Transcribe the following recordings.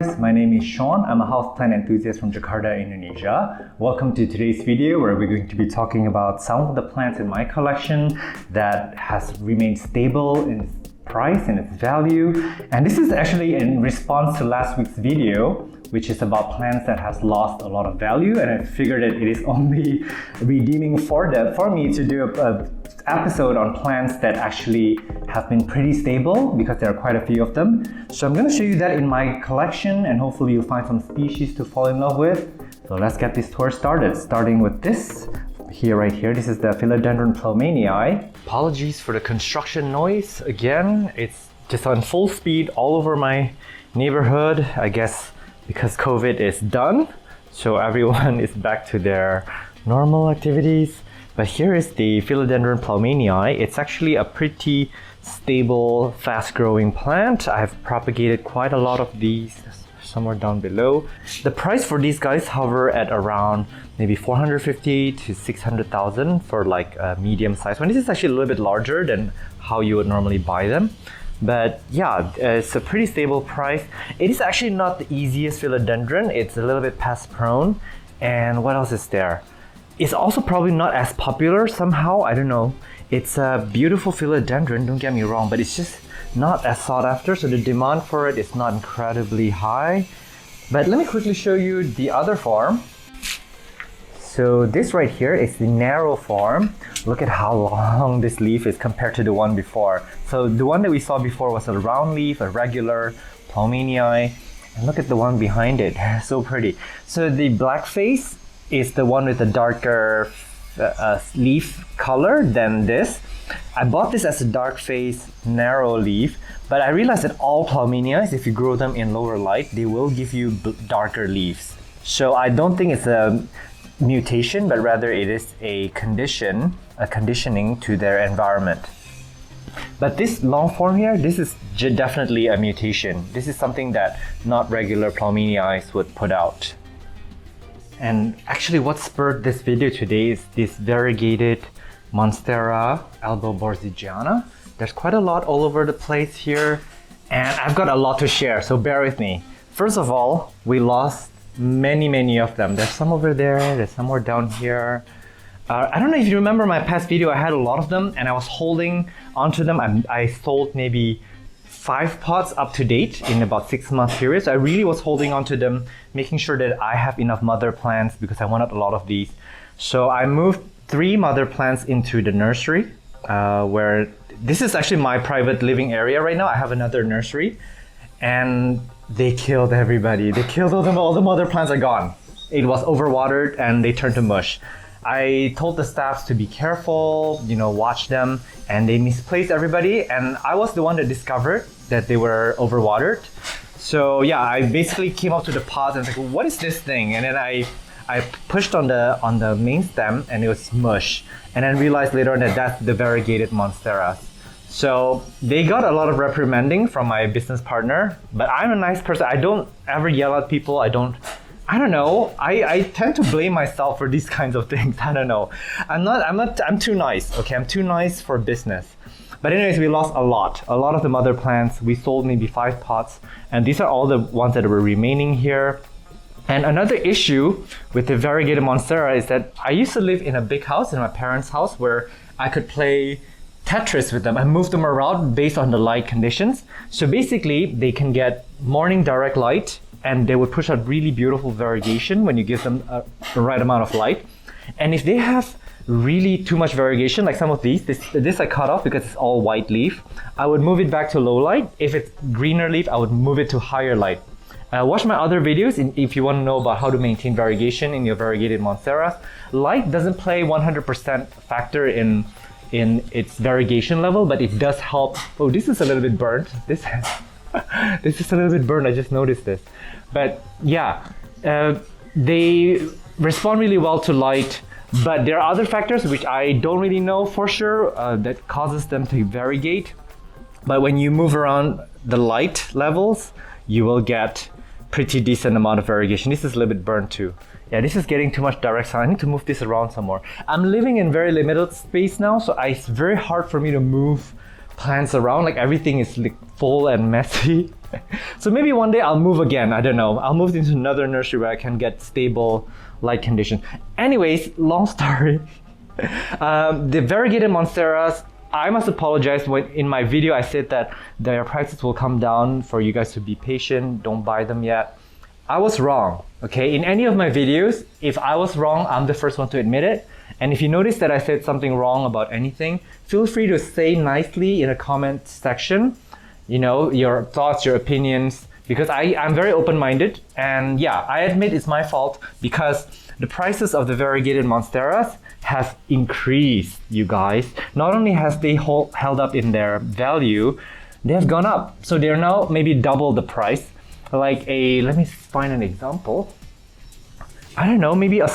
My name is Sean. I'm a houseplant enthusiast from Jakarta, Indonesia. Welcome to today's video where we're going to be talking about some of the plants in my collection that has remained stable in its price and its value. And this is actually in response to last week's video, which is about plants that has lost a lot of value, and I figured that it is only redeeming for me to do a episode on plants that actually have been pretty stable because there are quite a few of them. So I'm going to show you that in my collection, and hopefully you'll find some species to fall in love with. So let's get this tour started, starting with this right here. This is the Philodendron plumenia. Apologies for the construction noise. Again, it's just on full speed all over my neighborhood, I guess because COVID is done, so everyone is back to their normal activities. But here is the Philodendron plumenia. It's actually a pretty stable, fast-growing plant. I've propagated quite a lot of these somewhere down below. The price for these guys hover at around maybe 450 to 600,000 for like a medium size one. This is actually a little bit larger than how you would normally buy them. But yeah, it's a pretty stable price. It is actually not the easiest philodendron. It's a little bit pest prone. And what else is there? It's also probably not as popular somehow, I don't know. It's a beautiful philodendron, don't get me wrong, but it's just not as sought after, so the demand for it is not incredibly high. But let me quickly show you the other form. So this right here is the narrow form. Look at how long this leaf is compared to the one before. So the one that we saw before was a round leaf, a regular plumenia. And look at the one behind it, so pretty. So the black face is the one with the darker leaf color than this. I bought this as a dark face, narrow leaf, but I realized that all plumenias, if you grow them in lower light, they will give you darker leaves. So I don't think it's a mutation, but rather it is a conditioning to their environment. But this long form here, this is definitely a mutation. This is something that not regular plumenias would put out. And actually what spurred this video today is this variegated Monstera borzijana. There's quite a lot all over the place here, and I've got a lot to share, so bear with me. First of all, we lost many of them. There's some over there, there's some more down here. I don't know if you remember my past video, I had a lot of them and I was holding onto them. I sold maybe 5 pots up to date in about 6 month period. So I really was holding onto them, making sure that I have enough mother plants because I wanted a lot of these. So I moved 3 mother plants into the nursery, where this is actually my private living area right now. I have another nursery, and they killed everybody. They killed all the mother plants are gone. It was overwatered and they turned to mush. I told the staffs to be careful, watch them, and they misplaced everybody. And I was the one that discovered that they were overwatered. So yeah, I basically came up to the pots and was like, what is this thing? And then I pushed on the main stem and it was mush. And then realized later on that that's the variegated Monstera. So they got a lot of reprimanding from my business partner, but I'm a nice person. I don't ever yell at people. I don't know. I tend to blame myself for these kinds of things. I don't know. I'm too nice. Okay, I'm too nice for business. But anyways, we lost a lot of the mother plants. We sold maybe 5 pots, and these are all the ones that were remaining here. And another issue with the variegated Monstera is that I used to live in a big house, in my parents' house, where I could play Tetris with them. I moved them around based on the light conditions. So basically, they can get morning direct light, and they would push out really beautiful variegation when you give them the right amount of light. And if they have really too much variegation, like some of these, this I cut off because it's all white leaf, I would move it back to low light. If it's greener leaf, I would move it to higher light. Watch my other videos if you want to know about how to maintain variegation in your variegated Monsteras. Light doesn't play 100% factor in its variegation level, but it does help. Oh, this is a little bit burnt. This is a little bit burnt, I just noticed this. But yeah, they respond really well to light, but there are other factors which I don't really know for sure that causes them to variegate. But when you move around the light levels, you will get pretty decent amount of variegation. This is a little bit burnt too. Yeah, this is getting too much direct sun. I need to move this around some more. I'm living in very limited space now, so it's very hard for me to move plants around. Like everything is like full and messy. So maybe one day I'll move again. I don't know. I'll move into another nursery where I can get stable light conditions. Anyways, long story. The variegated monsteras, I must apologize. When in my video I said that their prices will come down for you guys to be patient. Don't buy them yet. I was wrong. Okay, in any of my videos, if I was wrong, I'm the first one to admit it. And if you notice that I said something wrong about anything, feel free to say nicely in a comment section, you know, your thoughts, your opinions, because I'm very open-minded. And yeah, I admit it's my fault because the prices of the variegated monsteras has increased, you guys. Not only has they held up in their value, they have gone up. So they're now maybe double the price. Like let me find an example. I don't know, maybe a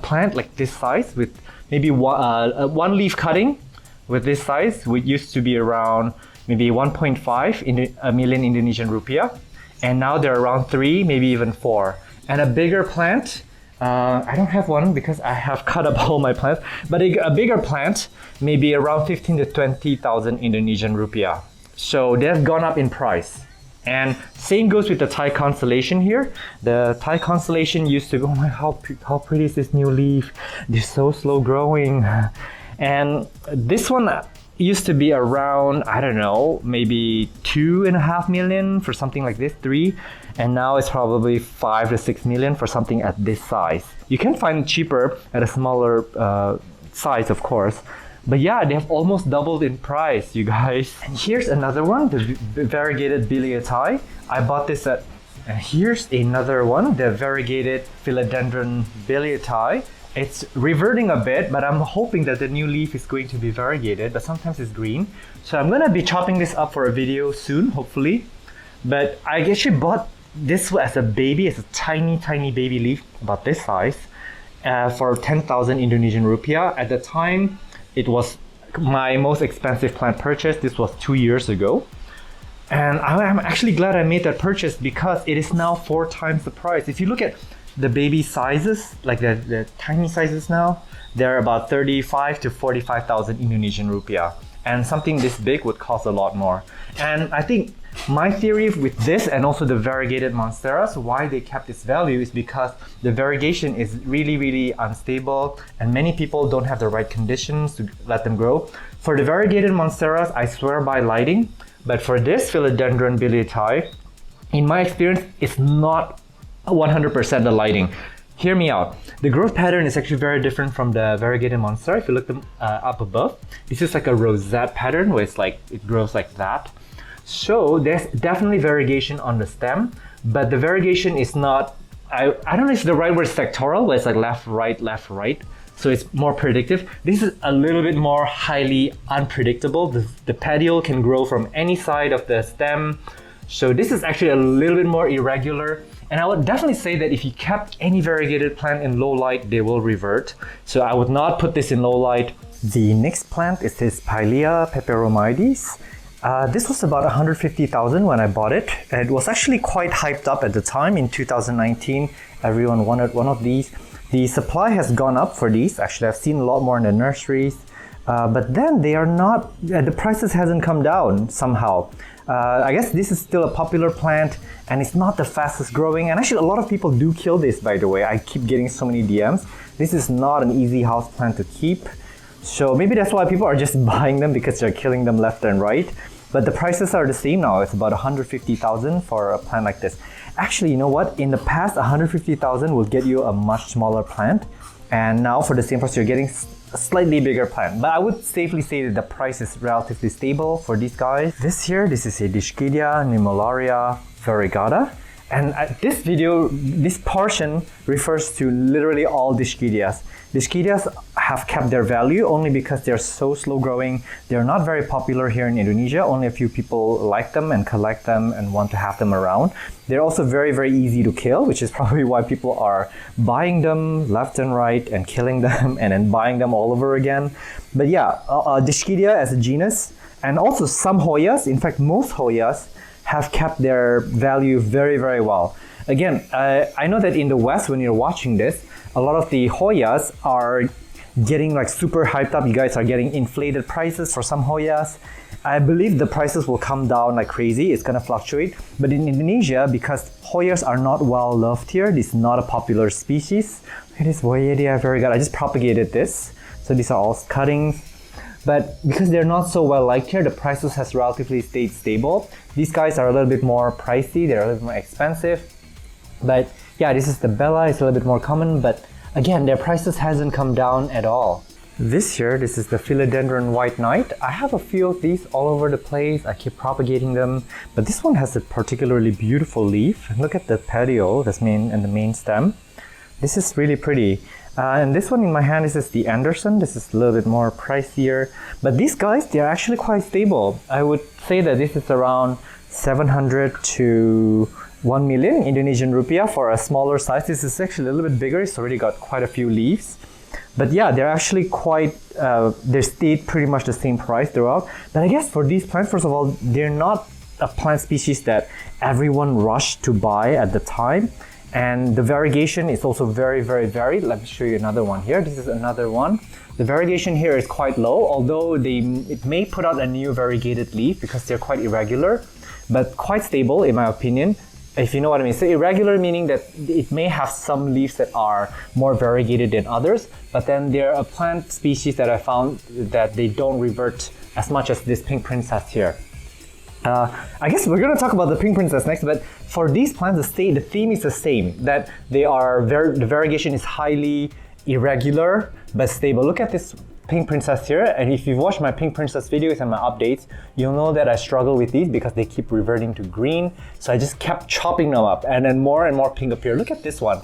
plant like this size with maybe one leaf cutting with this size, which used to be around maybe 1.5 million Indonesian rupiah. And now they're around 3, maybe even 4. And a bigger plant, I don't have one because I have cut up all my plants, but a bigger plant may be around 15 to 20,000 Indonesian rupiah. So they've gone up in price. And same goes with the Thai constellation here. The Thai constellation used to go, oh my, how pretty is this new leaf? They're so slow growing. And this one used to be around, I don't know, maybe 2.5 million for something like this, 3. And now it's probably 5 to 6 million for something at this size. You can find it cheaper at a smaller size, of course. But yeah, they have almost doubled in price, you guys. And here's another one, the variegated biliaceae. I bought this at, and here's another one, the variegated Philodendron biliaceae. It's reverting a bit, but I'm hoping that the new leaf is going to be variegated, but sometimes it's green. So I'm gonna be chopping this up for a video soon, hopefully. But I actually bought this as a baby, as a tiny, tiny baby leaf, about this size, for 10,000 Indonesian rupiah. At the time, it was my most expensive plant purchase. This was 2 years ago. And I'm actually glad I made that purchase because it is now 4 times the price. If you look at the baby sizes, like the tiny sizes now, they're about 35 to 45,000 Indonesian rupiah. And something this big would cost a lot more. And I think my theory with this and also the variegated monsteras, why they kept its value is because the variegation is really, really unstable and many people don't have the right conditions to let them grow. For the variegated monsteras, I swear by lighting, but for this Philodendron biliaceae, in my experience, it's not 100% the lighting. Hear me out. The growth pattern is actually very different from the variegated monstera. If you look them up above, this is like a rosette pattern where it's like it grows like that. So there's definitely variegation on the stem, but the variegation is not, I don't know if the right word is sectoral, but it's like left, right. So it's more predictive. This is a little bit more highly unpredictable. The petiole can grow from any side of the stem. So this is actually a little bit more irregular. And I would definitely say that if you kept any variegated plant in low light, they will revert. So I would not put this in low light. The next plant is this Pilea peperomides. This was about 150,000 when I bought it. It was actually quite hyped up at the time in 2019. Everyone wanted one of these. The supply has gone up for these. Actually, I've seen a lot more in the nurseries. But then they are not, the prices hasn't come down somehow. I guess this is still a popular plant and it's not the fastest growing. And actually a lot of people do kill this, by the way. I keep getting so many DMs. This is not an easy house plant to keep. So maybe that's why people are just buying them because they're killing them left and right. But the prices are the same now. It's about 150,000 for a plant like this. Actually, you know what? In the past, 150,000 will get you a much smaller plant. And now for the same price, you're getting a slightly bigger plant. But I would safely say that the price is relatively stable for these guys. This is a Dischidia Nimularia variegata. And this video, this portion refers to literally all Dischidias. Dischidias have kept their value only because they're so slow growing. They're not very popular here in Indonesia. Only a few people like them and collect them and want to have them around. They're also very, very easy to kill, which is probably why people are buying them left and right and killing them and then buying them all over again. But yeah, Dischidia as a genus and also some Hoyas, in fact most Hoyas, have kept their value very, very well. Again, I know that in the West, when you're watching this, a lot of the Hoyas are getting like super hyped up. You guys are getting inflated prices for some Hoyas. I believe the prices will come down like crazy. It's gonna fluctuate. But in Indonesia, because Hoyas are not well loved here, this is not a popular species. Look at this Variegated Variegated. I just propagated this. So these are all cuttings. But because they're not so well liked here, the prices has relatively stayed stable. These guys are a little bit more pricey. They're a little bit more expensive. But yeah, this is the Bella. It's a little bit more common. But again, their prices hasn't come down at all. This year, this is the Philodendron White Knight. I have a few of these all over the place. I keep propagating them, but this one has a particularly beautiful leaf. Look at the petiole, that's the main stem. This is really pretty. And this one in my hand, this is the Anderson. This is a little bit more pricier, but these guys, they're actually quite stable. I would say that this is around 700 to 1 million Indonesian rupiah for a smaller size. This is actually a little bit bigger. It's already got quite a few leaves. But yeah, they're actually quite, they stayed pretty much the same price throughout. But I guess for these plants, first of all, they're not a plant species that everyone rushed to buy at the time. And the variegation is also very, very varied. Let me show you another one here. This is another one. The variegation here is quite low, although it may put out a new variegated leaf because they're quite irregular, but quite stable in my opinion. If you know what I mean. So irregular meaning that it may have some leaves that are more variegated than others, but then there are a plant species that I found that they don't revert as much as this pink princess here. I guess we're going to talk about the pink princess next, but for these plants, the theme is the same, that they are the variegation is highly irregular but stable. Look at this pink princess here, and if you've watched my pink princess videos and my updates, you'll know that I struggle with these because they keep reverting to green. So I just kept chopping them up, and then more and more pink appear. Look at this one.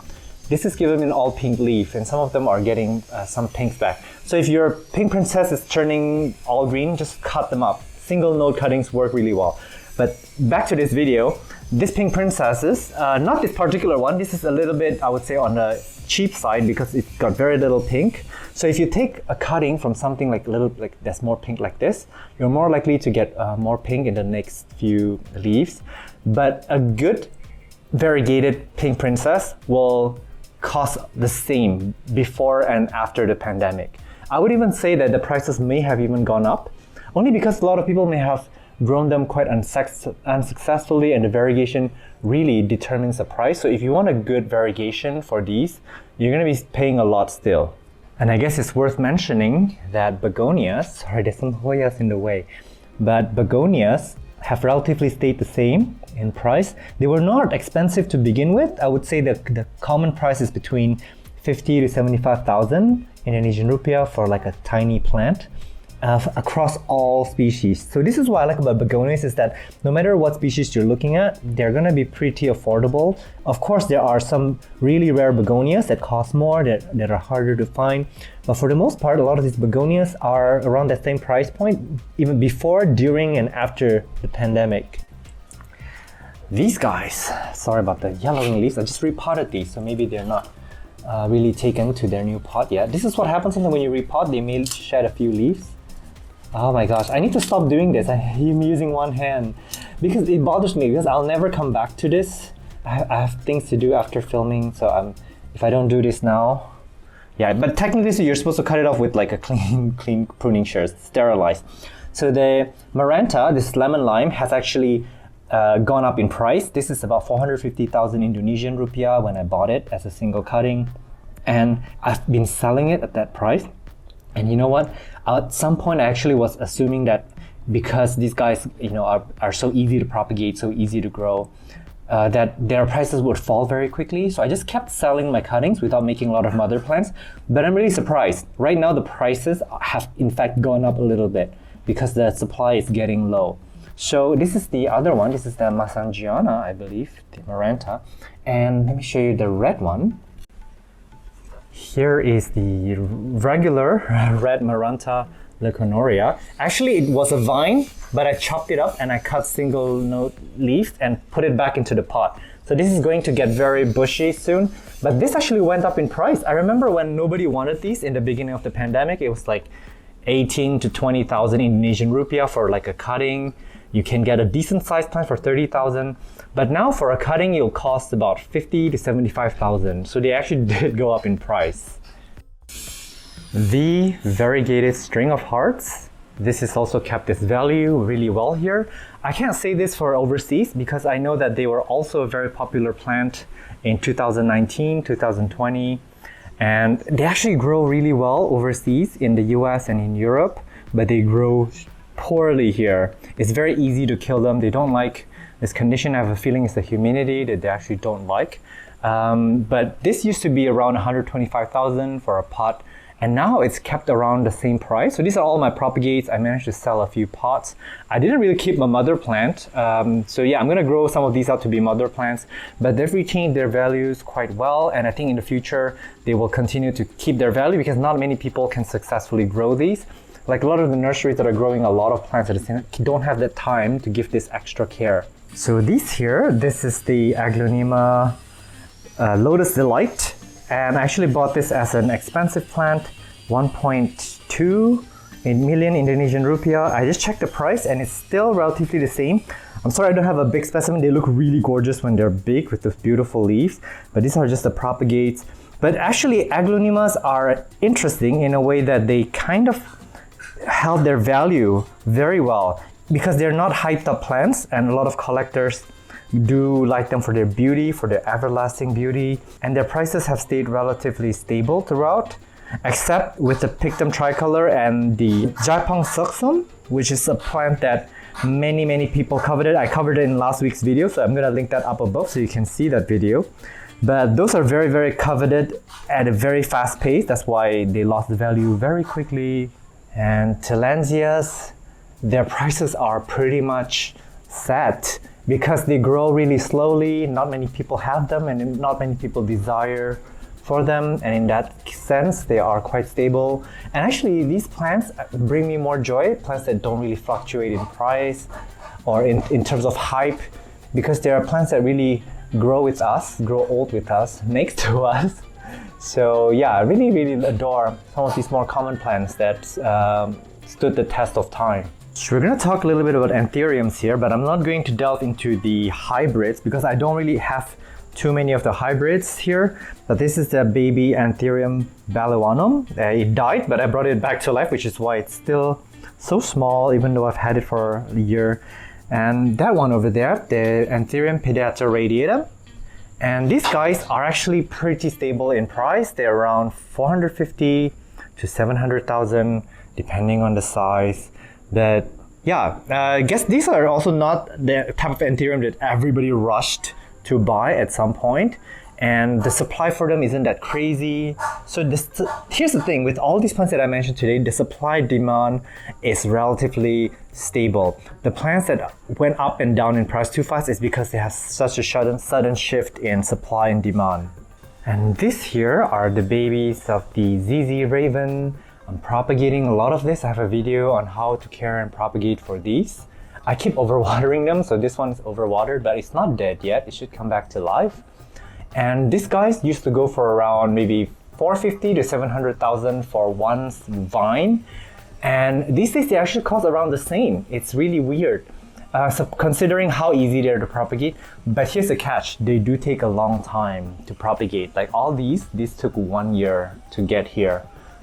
This is given an all pink leaf, and some of them are getting some pinks back. So if your pink princess is turning all green, just cut them up. Single node cuttings work really well. But back to this video, this pink princesses, not this particular one, this is a little bit, I would say, on the cheap side because it's got very little pink. So if you take a cutting from something like that's more pink like this, you're more likely to get more pink in the next few leaves. But a good variegated pink princess will cost the same before and after the pandemic. I would even say that the prices may have even gone up, only because a lot of people may have grown them quite unsuccessfully, and the variegation really determines the price. So if you want a good variegation for these, you're going to be paying a lot still. And I guess it's worth mentioning that begonias, sorry, there's some Hoyas in the way, but begonias have relatively stayed the same in price. They were not expensive to begin with. I would say that the common price is between 50 to 75,000 Indonesian rupiah for like a tiny plant. Across all species. So this is what I like about begonias, is that no matter what species you're looking at, they're gonna be pretty affordable. Of course, there are some really rare begonias that cost more, that are harder to find. But for the most part, a lot of these begonias are around that same price point, even before, during, and after the pandemic. These guys, sorry about the yellowing leaves, I just repotted these, so maybe they're not really taken to their new pot yet. This is what happens when you repot, they may shed a few leaves. Oh my gosh, I need to stop doing this. I'm using one hand because it bothers me, because I'll never come back to this. I have things to do after filming, so if I don't do this now, yeah. But technically, so you're supposed to cut it off with like a clean pruning shears, sterilized. So the Maranta, this lemon lime, has actually gone up in price. This is about 450,000 Indonesian rupiah when I bought it as a single cutting, and I've been selling it at that price. And you know what? At some point, I actually was assuming that because these guys, are so easy to propagate, so easy to grow, that their prices would fall very quickly. So I just kept selling my cuttings without making a lot of mother plants. But I'm really surprised. Right now, the prices have in fact gone up a little bit because the supply is getting low. So this is the other one. This is the Borzijana, I believe, the Maranta. And let me show you the red one. Here is the regular red Maranta Luccinoria. Actually, it was a vine, but I chopped it up and I cut single node leaves and put it back into the pot. So this is going to get very bushy soon, but this actually went up in price. I remember when nobody wanted these in the beginning of the pandemic, it was like 18 to 20,000 Indonesian rupiah for like a cutting. You can get a decent sized plant for 30,000. But now for a cutting, it'll cost about 50 to 75,000. So they actually did go up in price. The variegated string of hearts. This has also kept its value really well here. I can't say this for overseas because I know that they were also a very popular plant in 2019, 2020, and they actually grow really well overseas in the US and in Europe, but they grow poorly here. It's very easy to kill them. They don't like this condition. I have a feeling it's the humidity that they actually don't like. But this used to be around 125,000 for a pot, and now it's kept around the same price. So these are all my propagates. I managed to sell a few pots. I didn't really keep my mother plant. So yeah, I'm gonna grow some of these out to be mother plants, but they've retained their values quite well. And I think in the future, they will continue to keep their value because not many people can successfully grow these. Like a lot of the nurseries that are growing a lot of plants at the same time don't have the time to give this extra care. So these here, this is the Aglaonema Lotus Delight. And I actually bought this as an expensive plant, 1.2 million Indonesian rupiah. I just checked the price and it's still relatively the same. I'm sorry I don't have a big specimen. They look really gorgeous when they're big with those beautiful leaves, but these are just the propagates. But actually Aglaonemas are interesting in a way that they kind of held their value very well because they're not hyped up plants, and a lot of collectors do like them for their beauty, for their everlasting beauty, and their prices have stayed relatively stable throughout, except with the Pictum tricolor and the Jaipang Suksum, which is a plant that many people coveted. I covered it in last week's video, so I'm gonna link that up above so you can see that video. But those are very coveted at a very fast pace. That's why they lost the value very quickly. And Talensias, their prices are pretty much set because they grow really slowly. Not many people have them and not many people desire for them. And in that sense, they are quite stable. And actually, these plants bring me more joy, plants that don't really fluctuate in price or in terms of hype, because there are plants that really grow with us, grow old with us, next to us. So yeah, I really adore some of these more common plants that stood the test of time. So we're going to talk a little bit about anthuriums here, but I'm not going to delve into the hybrids because I don't really have too many of the hybrids here. But this is the baby Anthurium balawanum. It died, but I brought it back to life, which is why it's still so small, even though I've had it for a year. And that one over there, the Anthurium radiator. And these guys are actually pretty stable in price. They're around 450 to 700,000, depending on the size. But yeah, I guess these are also not the type of anthurium that everybody rushed to buy at some point. And the supply for them isn't that crazy. So here's the thing, with all these plants that I mentioned today, the supply demand is relatively stable. The plants that went up and down in price too fast is because they have such a sudden shift in supply and demand. And these here are the babies of the ZZ Raven. I'm propagating a lot of this. I have a video on how to care and propagate for these. I keep overwatering them, so this one is overwatered, but it's not dead yet. It should come back to life. And these guys used to go for around maybe 450 to 700,000 for one vine. And these days they actually cost around the same. It's really weird. So considering how easy they are to propagate. But here's the catch, they do take a long time to propagate. Like all these took 1 year to get here.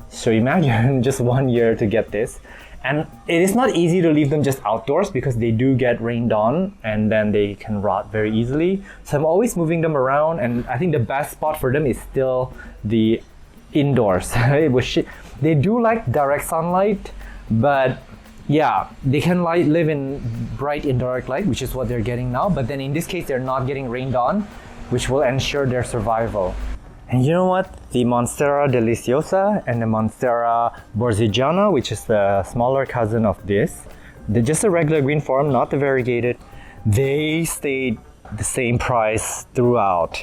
So imagine just 1 year to get this. And it is not easy to leave them just outdoors because they do get rained on and then they can rot very easily. So I'm always moving them around, and I think the best spot for them is still the indoors. They do like direct sunlight, but yeah, they can live in bright indirect light, which is what they're getting now. But then in this case, they're not getting rained on, which will ensure their survival. And you know what? The Monstera deliciosa and the Monstera borzijana, which is the smaller cousin of this, they're just a regular green form, not the variegated, they stayed the same price throughout.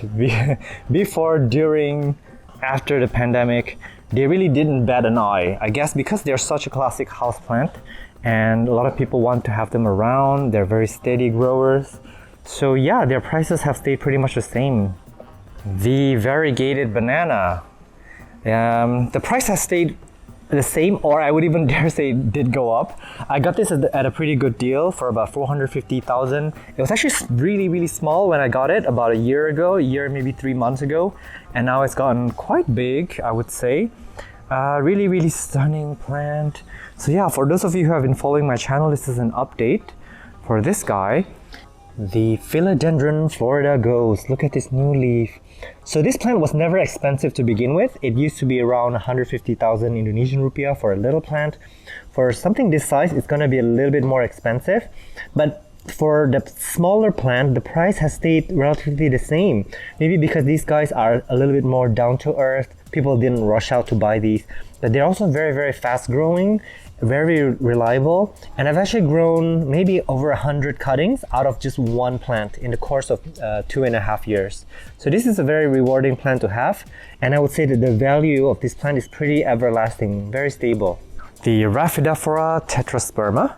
Before, during, after the pandemic, they really didn't bat an eye. I guess because they're such a classic houseplant and a lot of people want to have them around, they're very steady growers. So yeah, their prices have stayed pretty much the same. The variegated banana, the price has stayed the same, or I would even dare say did go up. I got this at a pretty good deal for about 450,000. It was actually really small when I got it about a year, maybe 3 months ago, and now it's gotten quite big, I would say. Really stunning plant. So yeah, for those of you who have been following my channel, this is an update for this guy. The Philodendron Florida Ghost. Look at this new leaf. So this plant was never expensive to begin with. It used to be around 150,000 Indonesian rupiah for a little plant. For something this size, it's going to be a little bit more expensive. But for the smaller plant, the price has stayed relatively the same. Maybe because these guys are a little bit more down to earth. People didn't rush out to buy these. But they're also very fast growing, very reliable. And I've actually grown maybe over 100 cuttings out of just one plant in the course of 2.5 years. So this is a very rewarding plant to have. And I would say that the value of this plant is pretty everlasting, very stable. The Raphidaphora tetrasperma.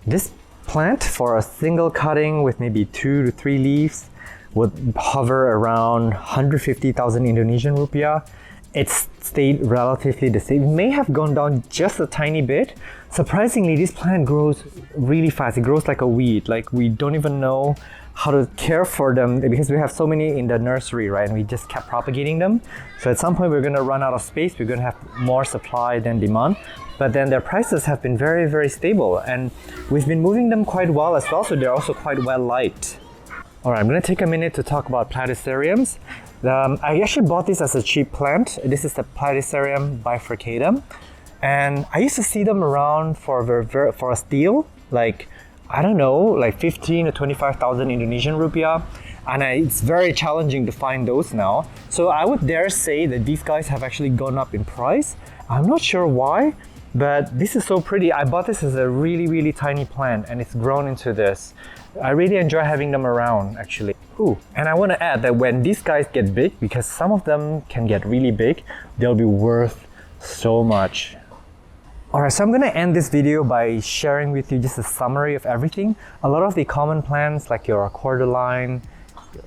This plant, for a single cutting with maybe 2 to 3 leaves, would hover around 150,000 Indonesian rupiah. It's stayed relatively the same. It may have gone down just a tiny bit. Surprisingly, this plant grows really fast. It grows like a weed. Like, we don't even know how to care for them because we have so many in the nursery, right? And we just kept propagating them. So at some point we're going to run out of space. We're going to have more supply than demand. But then their prices have been very stable, and we've been moving them quite well as well. So they're also quite well liked. All right, I'm going to take a minute to talk about Platyseriums. I actually bought this as a cheap plant. This is the Platyserium bifurcatum, and I used to see them around for a steal, like, I don't know, like 15 to 25,000 Indonesian rupiah, and it's very challenging to find those now. So I would dare say that these guys have actually gone up in price. I'm not sure why, but this is so pretty. I bought this as a really tiny plant, and it's grown into this. I really enjoy having them around, actually. Ooh, and I want to add that when these guys get big, because some of them can get really big, they'll be worth so much. Alright, so I'm going to end this video by sharing with you just a summary of everything. A lot of the common plants, like your cordyline,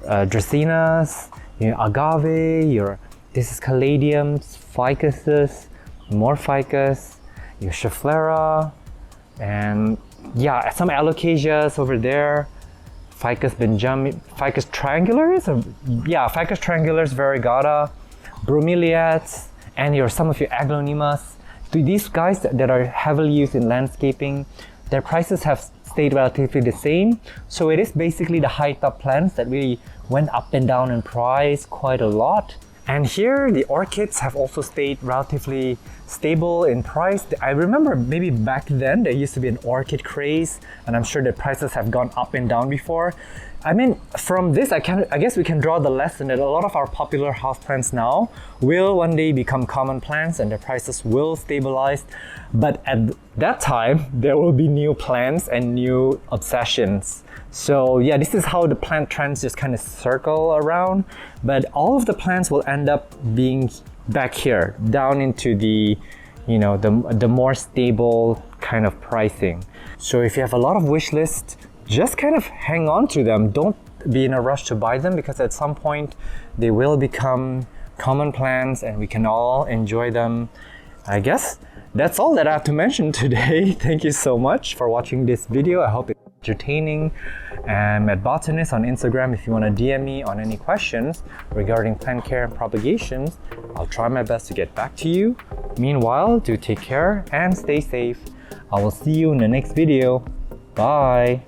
dracaenas, agave, this is caladiums, ficuses, more ficus, your schefflera, and yeah, some alocasias over there. Ficus benjamini, Ficus triangularis, Ficus triangularis, variegata, bromeliads, and some of your Aglaonemas. These guys that are heavily used in landscaping, their prices have stayed relatively the same. So it is basically the high top plants that really went up and down in price quite a lot. And here, the orchids have also stayed relatively stable in price. I remember maybe back then there used to be an orchid craze, and I'm sure the prices have gone up and down before. I mean, from this, I guess we can draw the lesson that a lot of our popular houseplants now will one day become common plants and their prices will stabilize. But at that time, there will be new plants and new obsessions. So yeah, this is how the plant trends just kind of circle around. But all of the plants will end up being back here, down into the more stable kind of pricing. So if you have a lot of wish lists, just kind of hang on to them. Don't be in a rush to buy them, because at some point they will become common plants and we can all enjoy them. I guess that's all that I have to mention today. Thank you so much for watching this video. I hope it's entertaining. I'm at Botanist on Instagram if you want to DM me on any questions regarding plant care and propagations. I'll try my best to get back to you. Meanwhile, do take care and stay safe. I will see you in the next video. Bye!